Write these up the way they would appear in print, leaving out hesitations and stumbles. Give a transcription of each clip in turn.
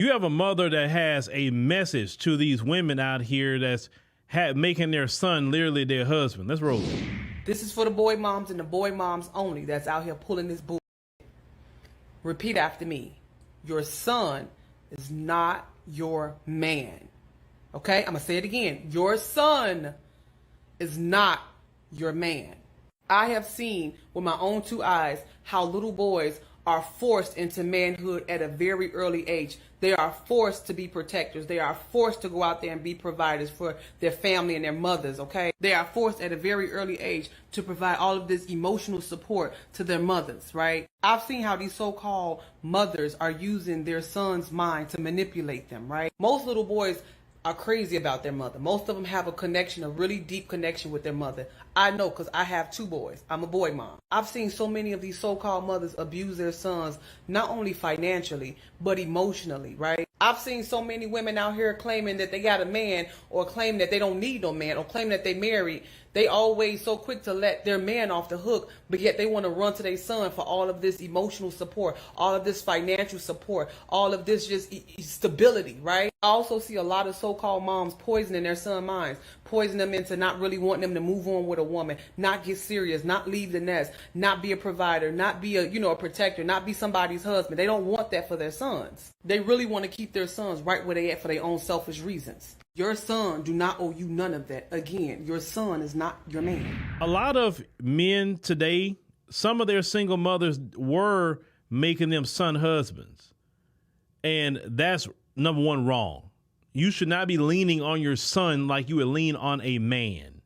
You have a mother that has a message to these women out here that's making their son literally their husband. Let's roll it. This is for the boy moms and the boy moms only that's out here pulling this bull. Repeat after me. Your son is not your man. Okay? I'm going to say it again. Your son is not your man. I have seen with my own two eyes how little boys are forced into manhood at a very early age. They are forced to be protectors. They are forced to go out there and be providers for their family and their mothers, okay? They are forced at a very early age to provide all of this emotional support to their mothers, right? I've seen how these so-called mothers are using their son's mind to manipulate them, right? Most little boys are crazy about their mother. Most of them have a connection, a really deep connection with their mother. I know because I have two boys. I'm a boy mom. I've seen so many of these so-called mothers abuse their sons, not only financially, but emotionally, right? I've seen so many women out here claiming that they got a man or claim that they don't need no man or claim that they married. They always so quick to let their man off the hook, but yet they want to run to their son for all of this emotional support, all of this financial support, all of this just stability, right? I also see a lot of so-called moms poisoning their son's minds, poison them into not really wanting them to move on with a woman, not get serious, not leave the nest, not be a provider, not be a protector, not be somebody's husband. They don't want that for their sons. They really want to keep their sons right where they at for their own selfish reasons. Your son do not owe you none of that. Again, your son is not your man. A lot of men today, some of their single mothers were making them son husbands. And that's number one, wrong. You should not be leaning on your son like you would lean on a man.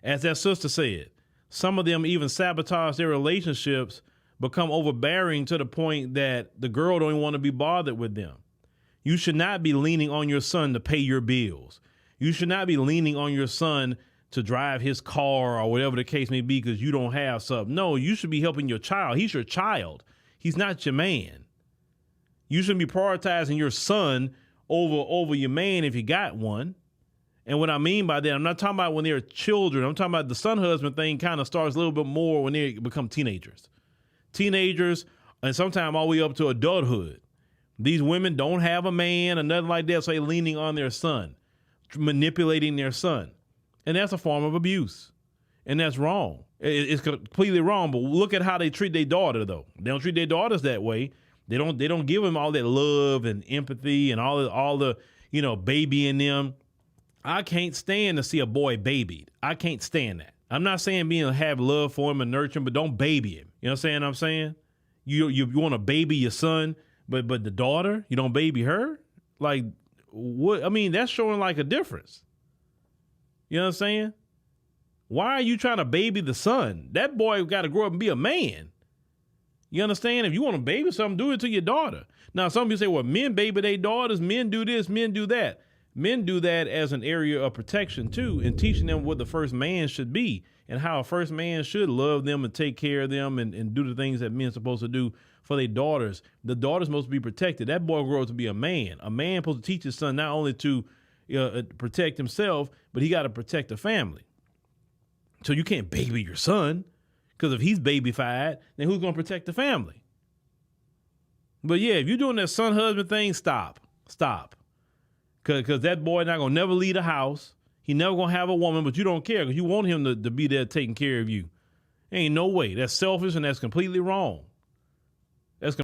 As that sister said, some of them even sabotage their relationships, become overbearing to the point that the girl don't even want to be bothered with them. You should not be leaning on your son to pay your bills. You should not be leaning on your son to drive his car or whatever the case may be because you don't have something. No, you should be helping your child. He's your child. He's not your man. You shouldn't be prioritizing your son over your man if you got one. And what I mean by that, I'm not talking about when they're children. I'm talking about the son husband thing kind of starts a little bit more when they become teenagers. Teenagers, and sometimes all the way up to adulthood. These women don't have a man or nothing like that, so they're leaning on their son, manipulating their son. And that's a form of abuse. And that's wrong. It's completely wrong, but look at how they treat their daughter, though. They don't treat their daughters that way. They don't give them all that love and empathy and all the babying them. I can't stand to see a boy babied. I can't stand that. I'm not saying have love for him and nurture him, but don't baby him. You know what I'm saying? You want to baby your son, but the daughter, you don't baby her? Like, what? I mean, that's showing like a difference. You know what I'm saying? Why are you trying to baby the son? That boy got to grow up and be a man. You understand? If you want to baby something, do it to your daughter. Now, some people say, well, men baby their daughters, men do this, men do that. Men do that as an area of protection, too, and teaching them what the first man should be and how a first man should love them and take care of them and do the things that men are supposed to do for their daughters. The daughter's supposed to be protected. That boy grows up to be a man. A man supposed to teach his son not only to protect himself, but he got to protect the family. So you can't baby your son, because if he's babyfied, then who's going to protect the family? But yeah, if you're doing that son husband thing, stop. Because that boy not going to never leave the house. He never going to have a woman, but you don't care because you want him to be there taking care of you. Ain't no way. That's selfish and that's completely wrong.